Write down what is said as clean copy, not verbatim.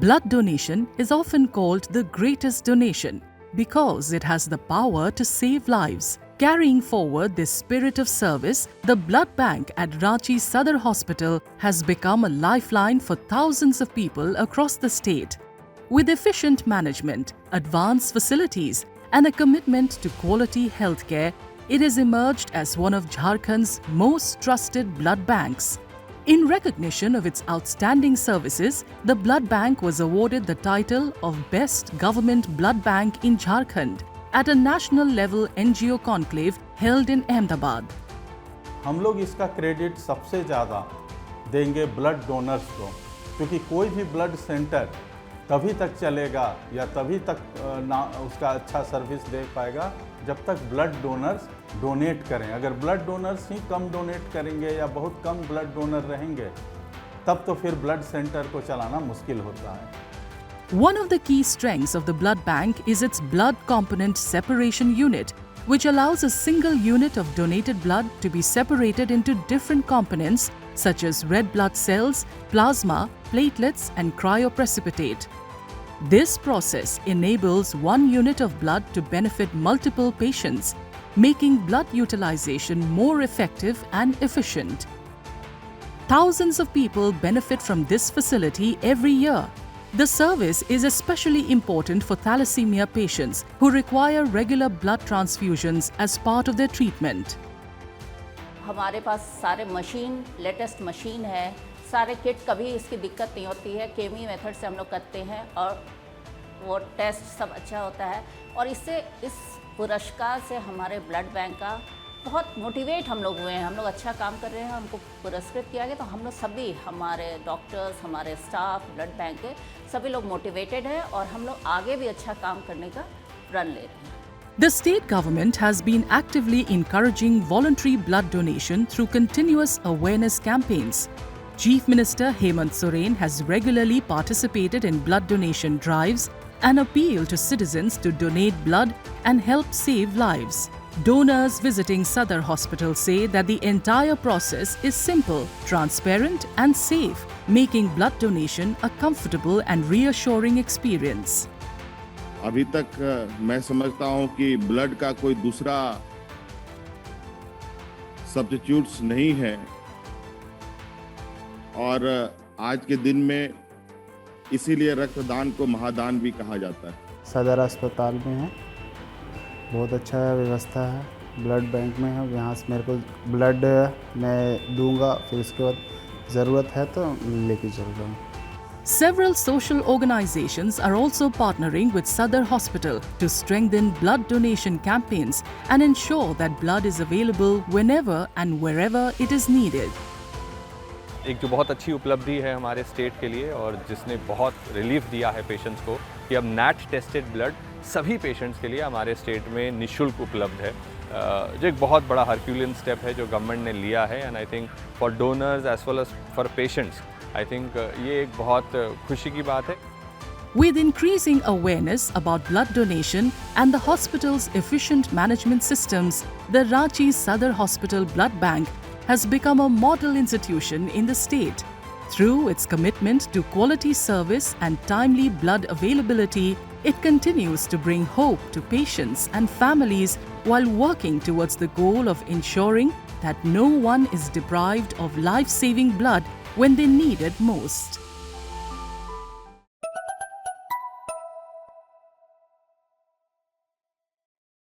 Blood donation is often called the greatest donation because it has the power to save lives. Carrying forward this spirit of service, the blood bank at Ranchi Sadar Hospital has become a lifeline for thousands of people across the state. With efficient management, advanced facilities, and a commitment to quality healthcare, it has emerged as one of Jharkhand's most trusted blood banks. In recognition of its outstanding services, the blood bank was awarded the title of Best Government Blood Bank in Jharkhand at a national level NGO conclave held in Ahmedabad. हम लोग इसका credit सबसे ज़्यादा देंगे blood donors को, क्योंकि कोई भी ब्लड सेंटर तभी तक चलेगा या तभी तक उसका अच्छा सर्विस दे पाएगा जब तक ब्लड डोनर्स डोनेट करें। अगर ब्लड डोनर्स ही कम डोनेट करेंगे या बहुत कम ब्लड डोनर रहेंगे तब तो फिर ब्लड सेंटर को चलाना मुश्किल होता है। One of the key strengths of the blood bank is its blood component separation unit, which allows a single unit of donated blood to be separated into different components such as red blood cells, plasma, platelets, and cryoprecipitate. This process enables one unit of blood to benefit multiple patients, making blood utilization more effective and efficient. Thousands of people benefit from this facility every year. The service is especially important for thalassemia patients who require regular blood transfusions as part of their treatment. हमारे पास सारे machine, latest machine है, सारे kit, कभी इसकी दिक्कत नहीं होती है। केमी मेथड से हम लोग करते हैं और वो टेस्ट सब अच्छा होता है। और इससे इस पुरस्कार से हमारे ब्लड बैंक का बहुत मोटिवेट हम लोग हुए हैं। हम लोग अच्छा काम कर रहे हैं, हमको पुरस्कृत किया गया, तो हम लोग सभी, हमारे डॉक्टर्स, हमारे स्टाफ, ब्लड बैंक के सभी लोग मोटिवेटेड हैं और हम लोग आगे भी अच्छा काम करने का प्रण ले रहे हैं। The state government has been actively encouraging voluntary blood donation through continuous awareness campaigns. Chief Minister Hemant Soren has regularly participated in blood donation drives and appealed to citizens to donate blood and help save lives. Donors visiting Sadar Hospital say that the entire process is simple, transparent and safe, making blood donation a comfortable and reassuring experience. अभी तक मैं समझता हूं कि blood का कोई दूसरा substitutes नहीं है और आज के दिन में इसीलिए रक्तदान को महादान भी कहा जाता है। सदर अस्पताल में है, बहुत अच्छा व्यवस्था है। ब्लड बैंक में है, यहाँ से मेरे को ब्लड मैं दूंगा, फिर उसके बाद ज़रूरत है तो लेके चल रहा हूँ। Several social organizations are also partnering with Sadar Hospital to strengthen blood donation campaigns and ensure that blood is available whenever and wherever it is needed. एक जो बहुत अच्छी उपलब्धि है हमारे स्टेट के लिए और जिसने बहुत रिलीफ दिया है पेशेंट्स को कि अब नैट टेस्टेड ब्लड सभी पेशेंट्स के लिए हमारे स्टेट में निःशुल्क उपलब्ध है, जो एक बहुत बड़ा हरक्यूलियन स्टेप है जो गवर्नमेंट ने लिया है। And I think for donors as well as for patients, I think ये एक बहुत खुशी की बात है। With increasing awareness about blood donation and the hospital's efficient management systems, the Ranchi Sadar Hospital Blood Bank has become a model institution in the state. Through its commitment to quality service and timely blood availability, it continues to bring hope to patients and families while working towards the goal of ensuring that no one is deprived of life-saving blood when they need it most.